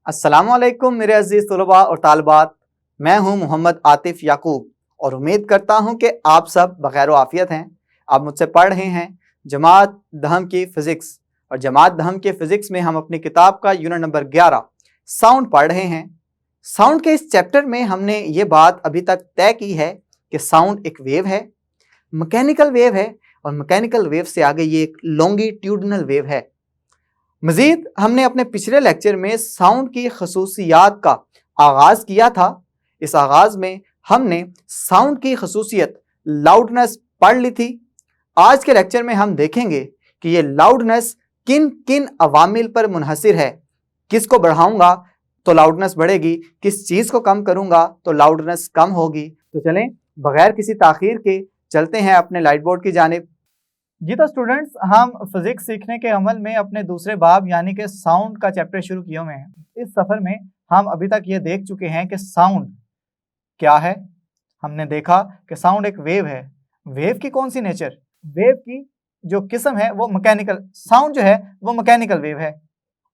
अस्सलामुअलैकुम मेरे अजीज़ तलबा और तालबात। मैं हूं मोहम्मद आतिफ याकूब और उम्मीद करता हूं कि आप सब बखैर आफियत हैं। आप मुझसे पढ़ रहे हैं जमात दहम की फ़िज़िक्स, और जमात दहम के फ़िज़िक्स में हम अपनी किताब का यूनिट नंबर 11 साउंड पढ़ रहे हैं। साउंड के इस चैप्टर में हमने ये बात अभी तक तय की है कि साउंड एक वेव है, मैकेनिकल वेव है, और मैकेनिकल वेव से आगे ये एक लॉन्गिट्यूडनल वेव है। मज़ीद हमने अपने पिछले लेक्चर में साउंड की खसूसियात का आगाज़ किया था। इस आगाज़ में हमने साउंड की खसूसियत लाउडनेस पढ़ ली थी। आज के लेक्चर में हम देखेंगे कि ये लाउडनेस किन किन अवामिल पर मुनहसिर है। किसको बढ़ाऊंगा तो लाउडनेस बढ़ेगी, किस चीज़ को कम करूंगा तो लाउडनेस कम होगी। तो चलें बगैर किसी ताख़ीर के चलते हैं अपने लाइट बोर्ड की जानिब। जी तो स्टूडेंट्स, हम फिजिक्स सीखने के अमल में अपने दूसरे बाब यानी कि साउंड का चैप्टर शुरू किए हुए हैं। इस सफ़र में हम अभी तक ये देख चुके हैं कि साउंड क्या है। हमने देखा कि साउंड एक वेव है। वेव की कौन सी नेचर, वेव की जो किस्म है वो मैकेनिकल, साउंड जो है वो मैकेनिकल वेव है।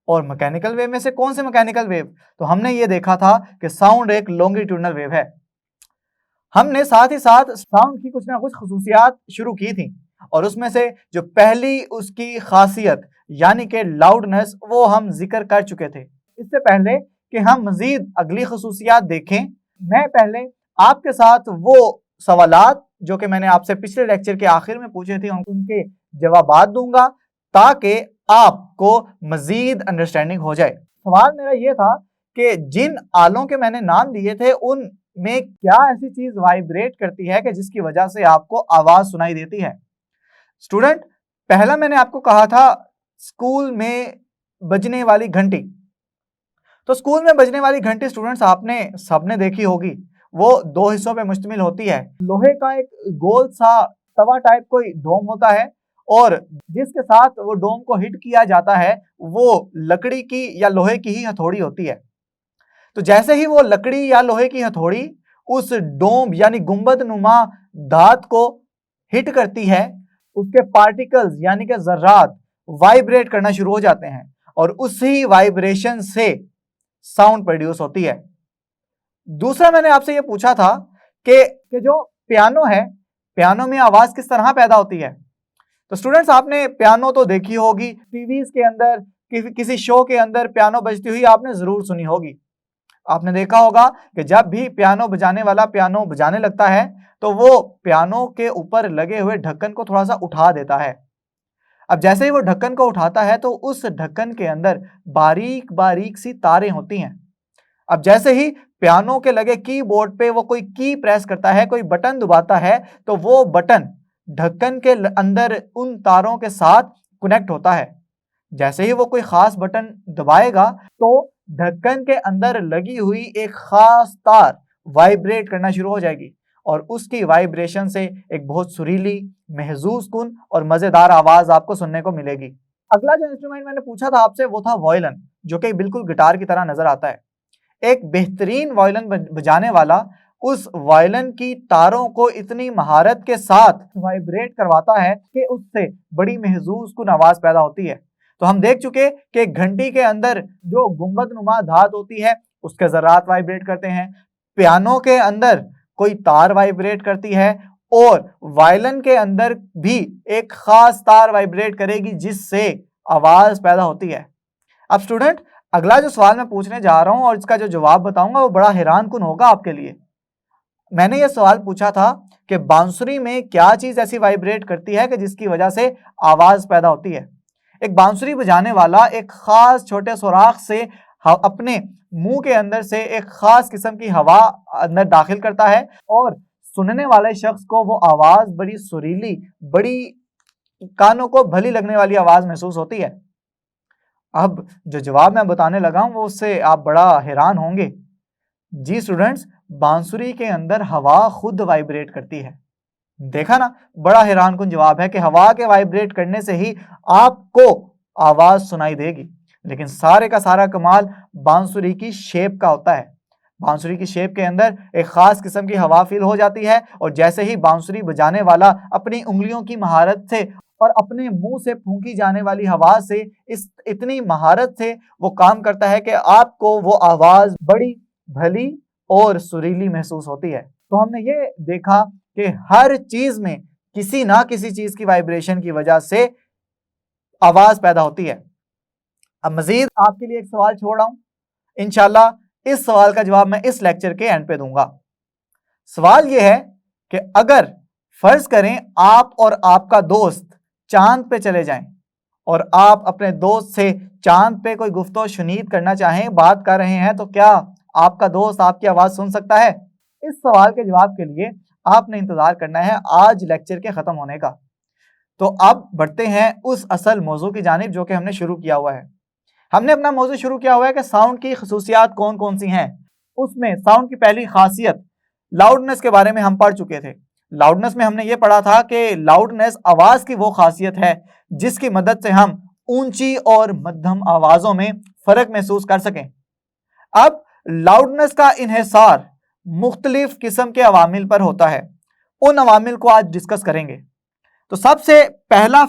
और मैकेनिकल वेव में से कौन से मैकेनिकल वेव, तो हमने ये देखा था कि साउंड एक लॉन्गिट्यूडनल वेव है। हमने साथ ही साथ साउंड की कुछ ना कुछ खसूसियात शुरू की थी, और उसमें से जो पहली उसकी खासियत यानी कि लाउडनेस वो हम जिक्र कर चुके थे। इससे पहले कि हम मजीद अगली खसूसियात देखें, मैं पहले आपके साथ वो सवालात जो कि मैंने आपसे पिछले लेक्चर के आखिर में पूछे थे उनके जवाबात दूंगा ताकि आपको मजीद अंडरस्टैंडिंग हो जाए। सवाल मेरा ये था कि जिन आलों के मैंने नाम दिए थे उन में क्या ऐसी चीज वाइब्रेट करती है कि जिसकी वजह से आपको आवाज सुनाई देती है। स्टूडेंट, पहला मैंने आपको कहा था स्कूल में बजने वाली घंटी। तो स्कूल में बजने वाली घंटी स्टूडेंट्स आपने सबने देखी होगी। वो दो हिस्सों पे मुश्तमिल होती है। लोहे का एक गोल सा तवा टाइप कोई डोम होता है, और जिसके साथ वो डोम को हिट किया जाता है वो लकड़ी की या लोहे की ही हथौड़ी होती है। तो जैसे ही वो लकड़ी या लोहे की हथौड़ी उस डोम यानी गुंबद नुमा धात को हिट करती है, उसके पार्टिकल्स यानी कि जर्रात वाइब्रेट करना शुरू हो जाते हैं, और उसी वाइब्रेशन से साउंड प्रोड्यूस होती है। दूसरा मैंने आपसे ये पूछा था कि जो पियानो है, पियानो में आवाज किस तरह पैदा होती है। तो स्टूडेंट्स, आपने पियानो तो देखी होगी, टीवीज के अंदर किसी शो के अंदर पियानो बजती हुई आपने जरूर सुनी होगी। आपने देखा होगा कि जब भी पियानो बजाने वाला पियानो बजाने लगता है तो वो पियानो के ऊपर लगे हुए ढक्कन को थोड़ा सा उठा देता है। अब जैसे ही वो ढक्कन को उठाता है तो उस ढक्कन के अंदर बारीक बारीक सी तारें होती हैं। अब जैसे ही पियानो के लगे कीबोर्ड पे वो कोई की प्रेस करता है, कोई बटन दबाता है, तो वो बटन ढक्कन के अंदर उन तारों के साथ कनेक्ट होता है। जैसे ही वो कोई खास बटन दबाएगा तो ढक्कन के अंदर लगी हुई एक खास तार वाइब्रेट करना शुरू हो जाएगी, और उसकी वाइब्रेशन से एक बहुत सुरीली, महजूज कुन और मजेदार आवाज आपको सुनने को मिलेगी। अगला जो इंस्ट्रूमेंट मैंने पूछा था आपसे वो था वायलिन, जो कि बिल्कुल गिटार की तरह नजर आता है। एक बेहतरीन वायलिन बजाने वाला उस वायलिन की तारों को इतनी महारत के साथ वाइब्रेट करवाता है कि उससे बड़ी महजूज कुन आवाज पैदा होती है। तो हम देख चुके कि घंटी के अंदर जो गुंबद नुमा धात होती है उसके जर्रात वाइब्रेट करते हैं, पियानो के अंदर कोई तार वाइब्रेट करती है, और वायलिन के अंदर भी एक खास तार वाइब्रेट करेगी जिससे आवाज पैदा होती है। अब स्टूडेंट, अगला जो सवाल मैं पूछने जा रहा हूं और इसका जो जवाब बताऊंगा वो बड़ा हैरान कुन होगा आपके लिए। मैंने ये सवाल पूछा था कि बांसुरी में क्या चीज ऐसी वाइब्रेट करती है कि जिसकी वजह से आवाज पैदा होती है। एक बांसुरी बजाने वाला एक खास छोटे सुराख से अपने मुंह के अंदर से एक खास किस्म की हवा अंदर दाखिल करता है, और सुनने वाले शख्स को वो आवाज बड़ी सुरीली, बड़ी कानों को भली लगने वाली आवाज महसूस होती है। अब जो जवाब मैं बताने लगा हूं वो उससे आप बड़ा हैरान होंगे। जी स्टूडेंट्स, बांसुरी के अंदर हवा खुद वाइब्रेट करती है। देखा ना, बड़ा हैरान कुन जवाब है कि हवा के वाइब्रेट करने से ही आपको आवाज सुनाई देगी। लेकिन सारे का सारा कमाल बांसुरी की शेप का होता है। बांसुरी की शेप के अंदर एक खास किस्म की हवा फील हो जाती है, और जैसे ही बांसुरी बजाने वाला अपनी उंगलियों की महारत से और अपने मुंह से फूंकी जाने वाली हवा से इस इतनी महारत से वो काम करता है कि आपको वो आवाज बड़ी भली और सुरीली महसूस होती है। तो हमने ये देखा कि हर चीज में किसी ना किसी चीज की वाइब्रेशन की वजह से आवाज पैदा होती है। अब मजीद आपके लिए एक सवाल छोड़ रहा हूं, इंशाल्लाह इस सवाल का जवाब मैं इस लेक्चर के एंड पे दूंगा। सवाल यह है कि अगर फर्ज करें आप और आपका दोस्त चांद पे चले जाएं और आप अपने दोस्त से चांद पे कोई गुफ्तगू शुनीद करना चाहें, बात कर रहे हैं, तो क्या आपका दोस्त आपकी आवाज सुन सकता है? इस सवाल के जवाब के लिए आपने इंतजार करना है आज लेक्चर के खत्म होने का। तो अब बढ़ते हैं उस असल मौजू की जानिब जो कि हमने शुरू किया हुआ है। हमने अपना मौजू शुरू किया हुआ है कि साउंड की खसूसियात कौन कौन सी हैं। उसमें साउंड की पहली खासियत लाउडनेस के बारे में हम पढ़ चुके थे। लाउडनेस में हमने ये पढ़ा था कि लाउडनेस आवाज की वो खासियत है जिसकी मदद से हम ऊंची और मध्यम आवाजों में फर्क महसूस कर सकें। अब लाउडनेस का इन्हिसार मुख्तलिफ किस्म के अवामिल पर होता है, उन अवामिल को आज डिस्कस करेंगे। तो सबसे पहला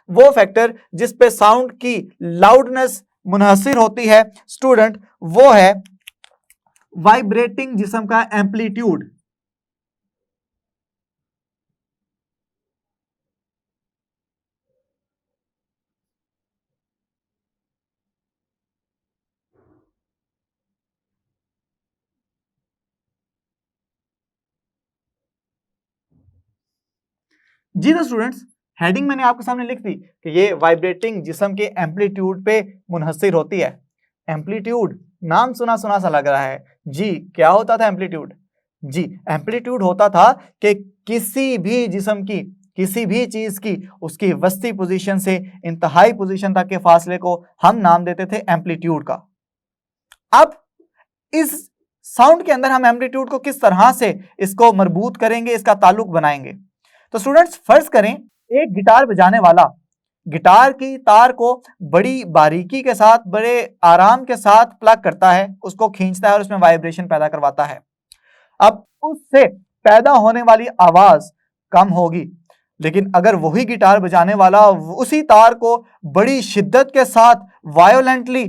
वो फैक्टर जिस पे साउंड की लाउडनेस मुनहसिर होती है स्टूडेंट, वो है वाइब्रेटिंग जिस्म का एम्पलीट्यूड। जी तो स्टूडेंट्स, हेडिंग मैंने आपके सामने लिख दी कि ये वाइब्रेटिंग जिस्म के एम्पलीट्यूड पे मुनहसिर होती है। एम्पलीट्यूड नाम सुना सुना सा लग रहा है जी, क्या होता था एम्पलीट्यूड? जी, एम्पलीट्यूड होता था कि किसी भी जिस्म की, किसी भी चीज की, उसकी वस्ती पोजीशन से इंतहाई पोजीशन तक के फासले को हम नाम देते थे एम्पलीट्यूड का। अब इस साउंड के अंदर हम एम्पलीट्यूड को किस तरह से इसको मरबूत करेंगे, इसका ताल्लुक बनाएंगे। तो स्टूडेंट्स, फर्ज करें एक गिटार बजाने वाला गिटार की तार को बड़ी बारीकी के साथ, बड़े आराम के साथ प्लग करता है, उसको खींचता है और उसमें वाइब्रेशन पैदा करवाता है। अब उससे पैदा होने वाली आवाज कम होगी, लेकिन अगर वही गिटार बजाने वाला उसी तार को बड़ी शिद्दत के साथ वायोलेंटली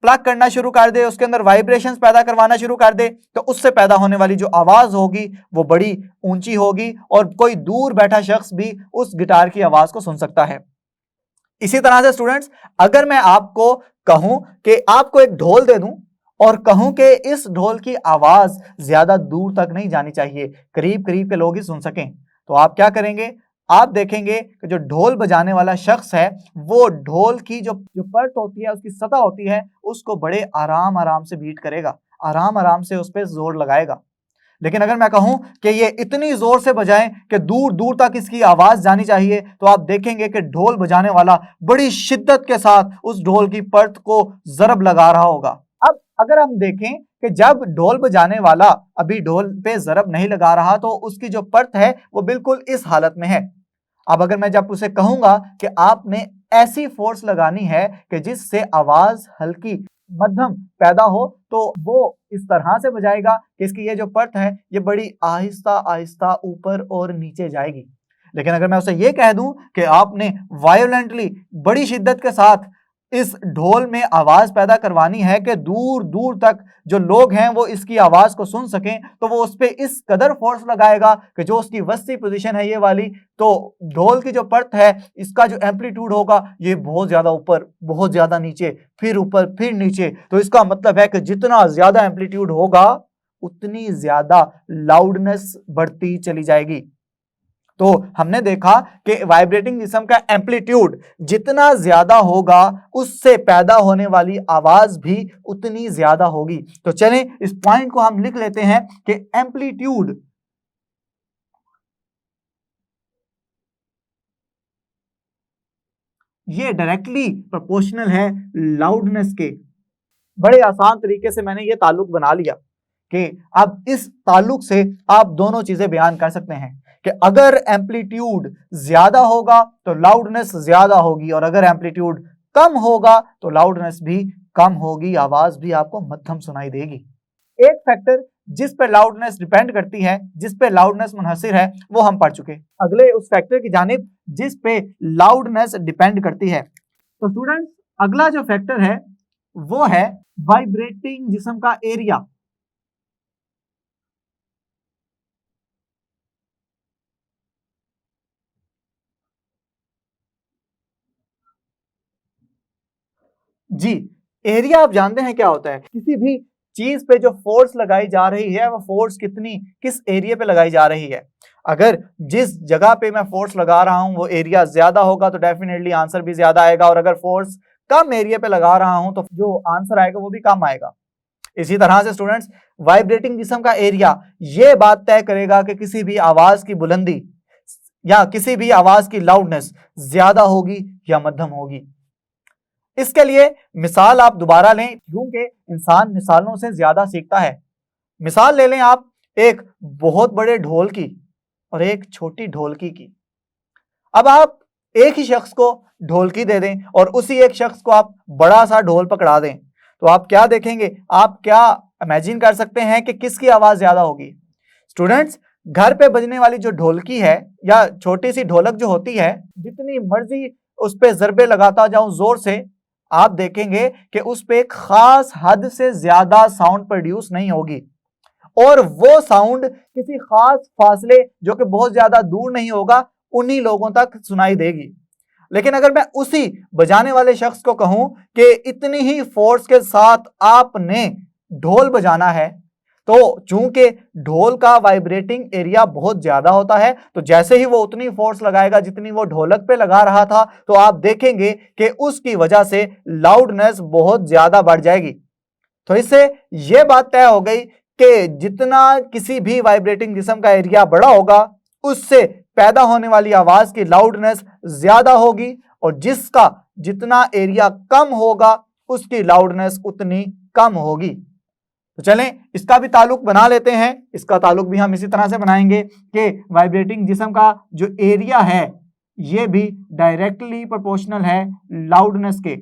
प्लग करना शुरू कर दे, उसके अंदर वाइब्रेशंस पैदा करवाना शुरू कर दे, तो उससे पैदा होने वाली जो आवाज होगी वो बड़ी ऊंची होगी और कोई दूर बैठा शख्स भी उस गिटार की आवाज को सुन सकता है। इसी तरह से स्टूडेंट्स, अगर मैं आपको कहूं कि आपको एक ढोल दे दूं और कहूं कि इस ढोल की आवाज ज्यादा दूर तक नहीं जानी चाहिए, करीब करीब के लोग ही सुन सकें, तो आप क्या करेंगे? आप देखेंगे कि जो ढोल बजाने वाला शख्स है वो ढोल की जो परत होती है, उसकी सतह होती है, उसको बड़े आराम आराम से बीट करेगा, आराम आराम से उस पर जोर लगाएगा। लेकिन अगर मैं कहूं कि ये इतनी जोर से बजाएं कि दूर दूर तक इसकी आवाज जानी चाहिए, तो आप देखेंगे कि ढोल बजाने वाला बड़ी शिद्दत के साथ उस ढोल की परत को जरब लगा रहा होगा। अब अगर हम देखें कि जब ढोल बजाने वाला अभी ढोल पे जरब नहीं लगा रहा, तो उसकी जो परत है वो बिल्कुल इस हालत में है। अब अगर मैं जब उसे कहूंगा कि आपने ऐसी फोर्स लगानी है कि जिससे आवाज हल्की मध्यम पैदा हो, तो वो इस तरह से बजाएगा कि इसकी ये जो परत है ये बड़ी आहिस्ता आहिस्ता ऊपर और नीचे जाएगी। लेकिन अगर मैं उसे ये कह दूं कि आपने वायोलेंटली बड़ी शिद्दत के साथ इस ढोल में आवाज पैदा करवानी है कि दूर दूर तक जो लोग हैं वो इसकी आवाज को सुन सकें, तो वो उस पर इस कदर फोर्स लगाएगा कि जो उसकी वस्ती पोजीशन है ये वाली, तो ढोल की जो परत है इसका जो एम्पलीट्यूड होगा ये बहुत ज्यादा ऊपर, बहुत ज्यादा नीचे, फिर ऊपर, फिर नीचे। तो इसका मतलब है कि जितना ज्यादा एम्पलीट्यूड होगा उतनी ज्यादा लाउडनेस बढ़ती चली जाएगी। तो हमने देखा कि वाइब्रेटिंग जिस्म का एम्पलीट्यूड जितना ज्यादा होगा उससे पैदा होने वाली आवाज भी उतनी ज्यादा होगी। तो चलें इस पॉइंट को हम लिख लेते हैं कि एम्पलीट्यूड ये डायरेक्टली प्रोपोर्शनल है लाउडनेस के। बड़े आसान तरीके से मैंने ये ताल्लुक बना लिया कि अब इस ताल्लुक से आप दोनों चीजें बयान कर सकते हैं कि अगर एम्पलीट्यूड ज्यादा होगा तो लाउडनेस ज्यादा होगी, और अगर एम्पलीट्यूड कम होगा तो लाउडनेस भी कम होगी, आवाज भी आपको मध्यम सुनाई देगी। एक फैक्टर जिस पे लाउडनेस डिपेंड करती है, जिस पे लाउडनेस मुनहसिर है, वो हम पढ़ चुके। अगले उस फैक्टर की जानिब जिस पे लाउडनेस डिपेंड करती है। तो स्टूडेंट्स, अगला जो फैक्टर है वो है वाइब्रेटिंग जिस्म का एरिया। जी, एरिया आप जानते हैं क्या होता है? किसी भी चीज पे जो फोर्स लगाई जा रही है वो फोर्स किस एरिया पे लगाई जा रही है। अगर जिस जगह पे मैं फोर्स लगा रहा हूं वो एरिया ज्यादा होगा तो डेफिनेटली आंसर भी ज्यादा आएगा, और अगर फोर्स कम एरिया पे लगा रहा हूं तो जो आंसर आएगा वो भी कम आएगा। इसी तरह से स्टूडेंट्स, वाइब्रेटिंग जिस्म का एरिया ये बात तय करेगा कि किसी भी आवाज की बुलंदी या किसी भी आवाज की लाउडनेस ज्यादा होगी या मध्यम होगी। इसके लिए मिसाल आप दोबारा लें, क्योंकि इंसान मिसालों से ज्यादा सीखता है। मिसाल ले लें आप एक बहुत बड़े ढोल की और एक छोटी ढोलकी की। अब आप एक ही शख्स को ढोलकी दे दें और उसी एक शख्स को आप बड़ा सा ढोल पकड़ा दें, तो आप क्या देखेंगे? आप क्या इमेजिन कर सकते हैं कि किसकी आवाज ज्यादा होगी? स्टूडेंट्स, घर पे बजने वाली जो ढोलकी है या छोटी सी ढोलक जो होती है, जितनी मर्जी उस पर जरबे लगाता जाऊं जोर से, आप देखेंगे कि उस पर एक खास हद से ज्यादा साउंड प्रोड्यूस नहीं होगी, और वो साउंड किसी खास फासले जो कि बहुत ज्यादा दूर नहीं होगा उन्हीं लोगों तक सुनाई देगी। लेकिन अगर मैं उसी बजाने वाले शख्स को कहूं कि इतनी ही फोर्स के साथ आपने ढोल बजाना है, तो चूंकि ढोल का वाइब्रेटिंग एरिया बहुत ज्यादा होता है, तो जैसे ही वो उतनी फोर्स लगाएगा जितनी वो ढोलक पे लगा रहा था, तो आप देखेंगे कि उसकी वजह से लाउडनेस बहुत ज्यादा बढ़ जाएगी। तो इससे यह बात तय हो गई कि जितना किसी भी वाइब्रेटिंग जिस्म का एरिया बड़ा होगा, उससे पैदा होने वाली आवाज की लाउडनेस ज्यादा होगी, और जिसका जितना एरिया कम होगा उसकी लाउडनेस उतनी कम होगी। तो चलें इसका भी ताल्लुक बना लेते हैं। इसका ताल्लुक भी हम इसी तरह से बनाएंगे कि वाइब्रेटिंग जिस्म का जो एरिया है ये भी डायरेक्टली प्रोपोर्शनल है लाउडनेस के।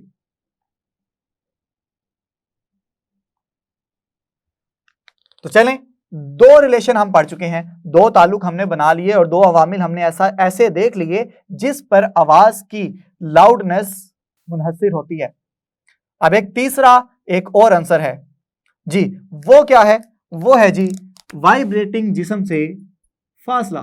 तो चलें, दो रिलेशन हम पढ़ चुके हैं, दो ताल्लुक हमने बना लिए और दो अवामिल हमने ऐसे देख लिए जिस पर आवाज की लाउडनेस मुनहसिर होती है। अब एक तीसरा एक और आंसर है जी, वो क्या है? वो है जी वाइब्रेटिंग जिस्म से फासला।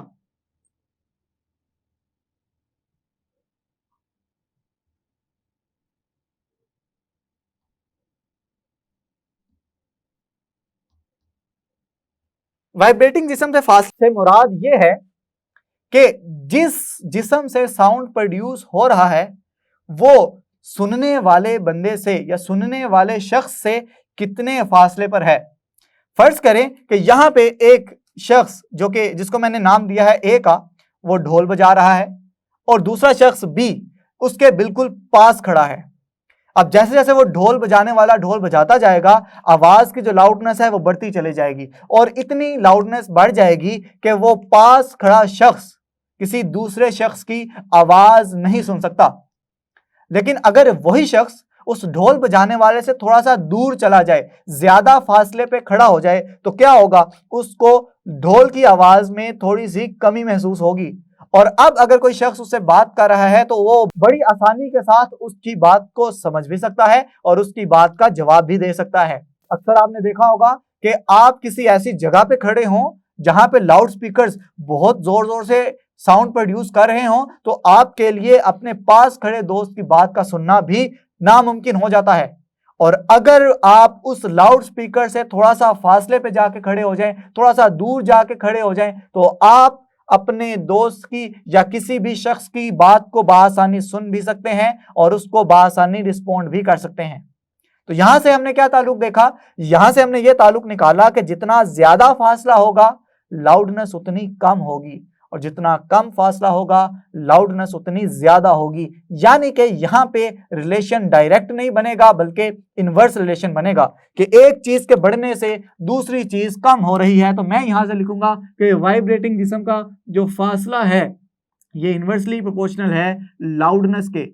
वाइब्रेटिंग जिस्म से फासले से मुराद ये है कि जिस जिस्म से साउंड प्रोड्यूस हो रहा है वो सुनने वाले बंदे से या सुनने वाले शख्स से कितने फासले पर है। फर्ज करें कि यहां पे एक शख्स जो कि जिसको मैंने नाम दिया है ए का, वो ढोल बजा रहा है, और दूसरा शख्स बी उसके बिल्कुल पास खड़ा है। अब जैसे जैसे वो ढोल बजाने वाला ढोल बजाता जाएगा, आवाज की जो लाउडनेस है वो बढ़ती चली जाएगी, और इतनी लाउडनेस बढ़ जाएगी कि वो पास खड़ा शख्स किसी दूसरे शख्स की आवाज नहीं सुन सकता। लेकिन अगर वही शख्स उस ढोल बजाने वाले से थोड़ा सा दूर चला जाए, ज्यादा फासले पे खड़ा हो जाए, तो क्या होगा? उसको ढोल की आवाज में थोड़ी सी कमी महसूस होगी, और अब अगर कोई शख्स उससे बात कर रहा है तो वो बड़ी आसानी के साथ उसकी बात को समझ भी सकता है और उसकी बात का जवाब भी दे सकता है। अक्सर आपने देखा होगा कि आप किसी ऐसी जगह पे खड़े हों जहां पे लाउड स्पीकर्स बहुत जोर जोर से साउंड प्रोड्यूस कर रहे हों, तो आपके लिए अपने पास खड़े दोस्त की बात का सुनना भी नामुमकिन हो जाता है। और अगर आप उस लाउड स्पीकर से थोड़ा सा फासले पे जाके खड़े हो जाएं, थोड़ा सा दूर जाके खड़े हो जाएं, तो आप अपने दोस्त की या किसी भी शख्स की बात को बासानी सुन भी सकते हैं और उसको बासानी रिस्पॉन्ड भी कर सकते हैं। तो यहां से हमने क्या ताल्लुक देखा? यहां से हमने ये ताल्लुक निकाला कि जितना ज्यादा फासला होगा लाउडनेस उतनी कम होगी, और जितना कम फासला होगा लाउडनेस उतनी ज्यादा होगी। यानी कि यहां पे रिलेशन डायरेक्ट नहीं बनेगा बल्कि इनवर्स रिलेशन बनेगा कि एक चीज के बढ़ने से दूसरी चीज कम हो रही है। तो मैं यहां से लिखूंगा कि वाइब्रेटिंग जिस्म का जो फासला है ये इनवर्सली प्रोपोर्शनल है लाउडनेस के।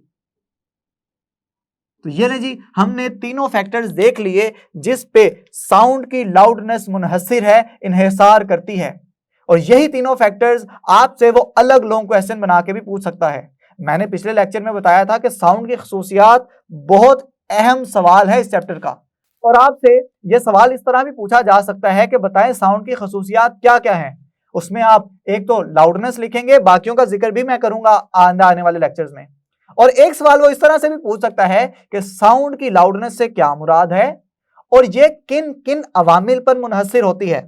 तो ये ले जी, हमने तीनों फैक्टर्स देख लिए जिस पे साउंड की लाउडनेस मुनहसिर है, इन्हिसार करती है। और यही तीनों फैक्टर्स आपसे वो अलग लॉन्ग क्वेश्चन बना के भी पूछ सकता है। मैंने पिछले लेक्चर में बताया था कि साउंड की खसूसियात बहुत अहम सवाल है इस चैप्टर का। और आपसे यह सवाल इस तरह भी पूछा जा सकता है कि बताएं साउंड की खसूसियात क्या क्या हैं। उसमें आप एक तो लाउडनेस लिखेंगे, बाकियों का जिक्र भी मैं करूंगा आने वाले लेक्चर्स में। और एक सवाल वो इस तरह से भी पूछ सकता है कि साउंड की लाउडनेस से क्या मुराद है और ये किन किन अवामिल पर मुनहसिर होती है।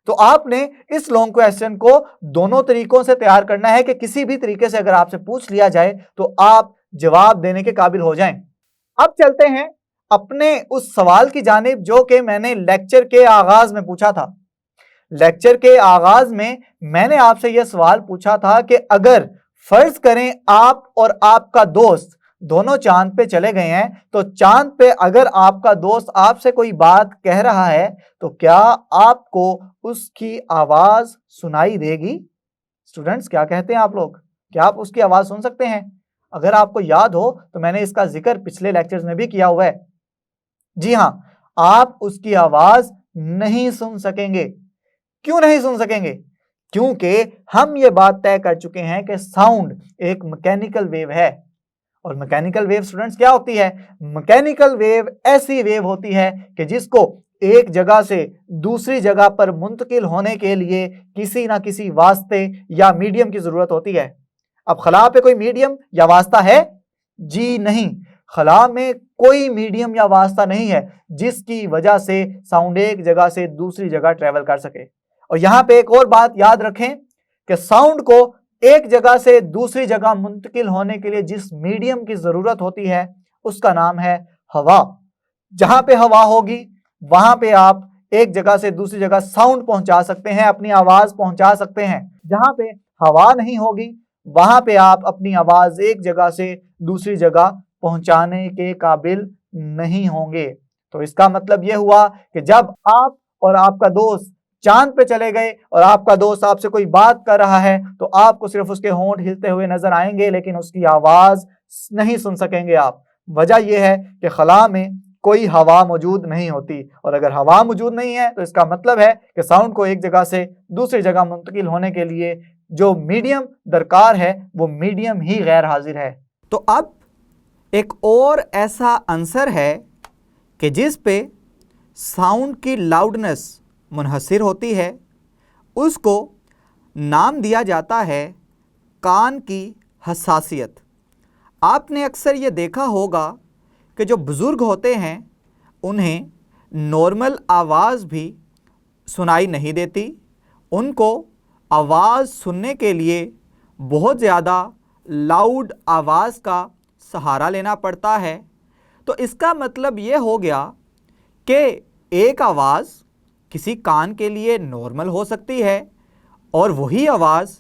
तो आपने इस लॉन्ग क्वेश्चन को दोनों तरीकों से तैयार करना है कि किसी भी तरीके से अगर आपसे पूछ लिया जाए तो आप जवाब देने के काबिल हो जाएं। अब चलते हैं अपने उस सवाल की जानिब जो कि मैंने लेक्चर के आगाज में पूछा था। लेक्चर के आगाज में मैंने आपसे यह सवाल पूछा था कि अगर फर्ज करें आप और आपका दोस्त दोनों चांद पे चले गए हैं, तो चांद पे अगर आपका दोस्त आपसे कोई बात कह रहा है तो क्या आपको उसकी आवाज सुनाई देगी? स्टूडेंट्स, क्या कहते हैं आप लोग? क्या आप उसकी आवाज सुन सकते हैं? अगर आपको याद हो तो मैंने इसका जिक्र पिछले लेक्चर्स में भी किया हुआ है। जी हां, आप उसकी आवाज नहीं सुन सकेंगे। क्यों नहीं सुन सकेंगे? क्योंकि हम ये बात तय कर चुके हैं कि साउंड एक मैकेनिकल वेव है। और मैकेनिकल वेव स्टूडेंट्स क्या होती है? मैकेनिकल वेव ऐसी वेव होती है कि जिसको एक जगह से दूसरी जगह पर मुंतकिल होने के लिए किसी ना किसी वास्ते या मीडियम की जरूरत होती है। अब खला पे कोई मीडियम या वास्ता है? जी नहीं, खला में कोई मीडियम या वास्ता नहीं है जिसकी वजह से साउंड एक जगह से दूसरी जगह ट्रेवल कर सके। और यहां पे एक और बात याद रखें कि साउंड को एक जगह से दूसरी जगह मुंतकिल होने के लिए जिस मीडियम की जरूरत होती है उसका नाम है हवा। जहां पे हवा होगी वहां पे आप एक जगह से दूसरी जगह साउंड पहुंचा सकते हैं, अपनी आवाज पहुंचा सकते हैं। जहां पे हवा नहीं होगी वहां पे आप अपनी आवाज एक जगह से दूसरी जगह पहुंचाने के काबिल नहीं होंगे। तो इसका मतलब यह हुआ कि जब आप और आपका दोस्त चांद पे चले गए और आपका दोस्त आपसे कोई बात कर रहा है तो आपको सिर्फ उसके होंठ हिलते हुए नजर आएंगे, लेकिन उसकी आवाज नहीं सुन सकेंगे आप। वजह यह है कि खला में कोई हवा मौजूद नहीं होती, और अगर हवा मौजूद नहीं है तो इसका मतलब है कि साउंड को एक जगह से दूसरी जगह मुंतकिल होने के लिए जो मीडियम दरकार है वो मीडियम ही गैर हाजिर है। तो अब एक और ऐसा आंसर है कि जिस पे साउंड की लाउडनेस मुनहसिर होती है, उसको नाम दिया जाता है कान की हसासियत। आपने अक्सर ये देखा होगा कि जो बुज़ुर्ग होते हैं उन्हें नॉर्मल आवाज़ भी सुनाई नहीं देती, उनको आवाज़ सुनने के लिए बहुत ज़्यादा लाउड आवाज़ का सहारा लेना पड़ता है। तो इसका मतलब ये हो गया कि एक आवाज़ किसी कान के लिए नॉर्मल हो सकती है और वही आवाज़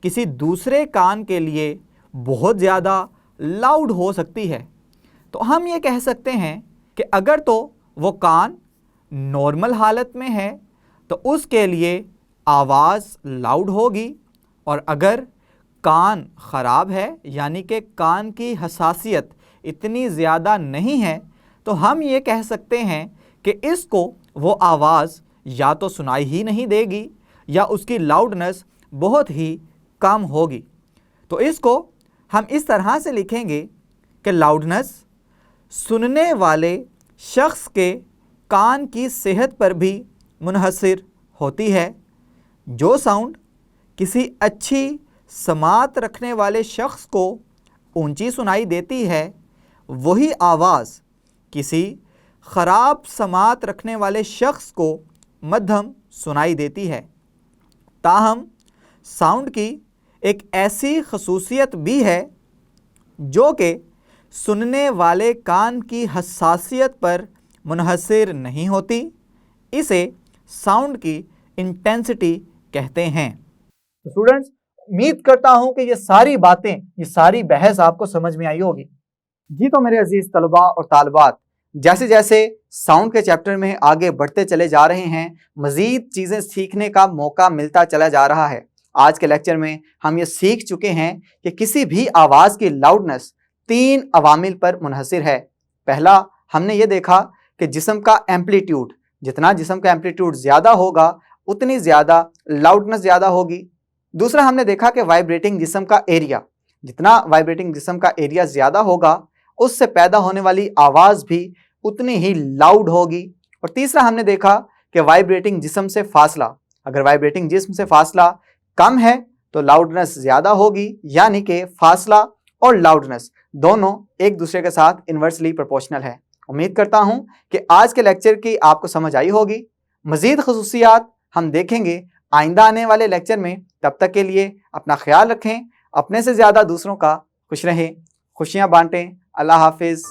किसी दूसरे कान के लिए बहुत ज़्यादा लाउड हो सकती है। तो हम ये कह सकते हैं कि अगर तो वो कान नॉर्मल हालत में है तो उसके लिए आवाज़ लाउड होगी, और अगर कान ख़राब है यानी कि कान की हसासियत इतनी ज़्यादा नहीं है तो हम ये कह सकते हैं कि इसको वो आवाज़ या तो सुनाई ही नहीं देगी या उसकी लाउडनेस बहुत ही कम होगी। तो इसको हम इस तरह से लिखेंगे कि लाउडनेस सुनने वाले शख्स के कान की सेहत पर भी मुनहसिर होती है। जो साउंड किसी अच्छी समात रखने वाले शख्स को ऊंची सुनाई देती है, वही आवाज़ किसी ख़राब समात रखने वाले शख्स को मध्यम सुनाई देती है। ताहम साउंड की एक ऐसी खसूसियत भी है जो कि सुनने वाले कान की हसासियत पर मुनहसिर नहीं होती। इसे साउंड की इंटेंसिटी कहते हैं। स्टूडेंट्स, उम्मीद करता हूं कि ये सारी बातें, ये सारी बहस आपको समझ में आई होगी। जी तो मेरे अजीज तलबा और तालिबात, जैसे जैसे साउंड के चैप्टर में आगे बढ़ते चले जा रहे हैं, मज़ीद चीज़ें सीखने का मौका मिलता चला जा रहा है। आज के लेक्चर में हम ये सीख चुके हैं कि किसी भी आवाज़ की लाउडनेस 3 अवामिल पर मुनहसिर है। पहला हमने ये देखा कि जिस्म का एम्पलीट्यूड, जितना जिस्म का एम्पलीट्यूड ज़्यादा होगा उतनी ज़्यादा लाउडनेस ज़्यादा होगी। दूसरा हमने देखा कि वाइब्रेटिंग जिस्म का एरिया, जितना वाइब्रेटिंग जिस्म का एरिया ज़्यादा होगा उससे पैदा होने वाली आवाज़ भी उतनी ही लाउड होगी। और तीसरा हमने देखा कि वाइब्रेटिंग जिस्म से फासला, अगर वाइब्रेटिंग जिस्म से फासला कम है तो लाउडनेस ज़्यादा होगी, यानी कि फासला और लाउडनेस दोनों एक दूसरे के साथ इन्वर्सली प्रोपोर्शनल है। उम्मीद करता हूं कि आज के लेक्चर की आपको समझ आई होगी। मज़ीद खुसूसियात हम देखेंगे आइंदा आने वाले लेक्चर में। तब तक के लिए अपना ख्याल रखें, अपने से ज़्यादा दूसरों का खुश रहें, खुशियाँ बांटें। अल्लाह हाफिज़।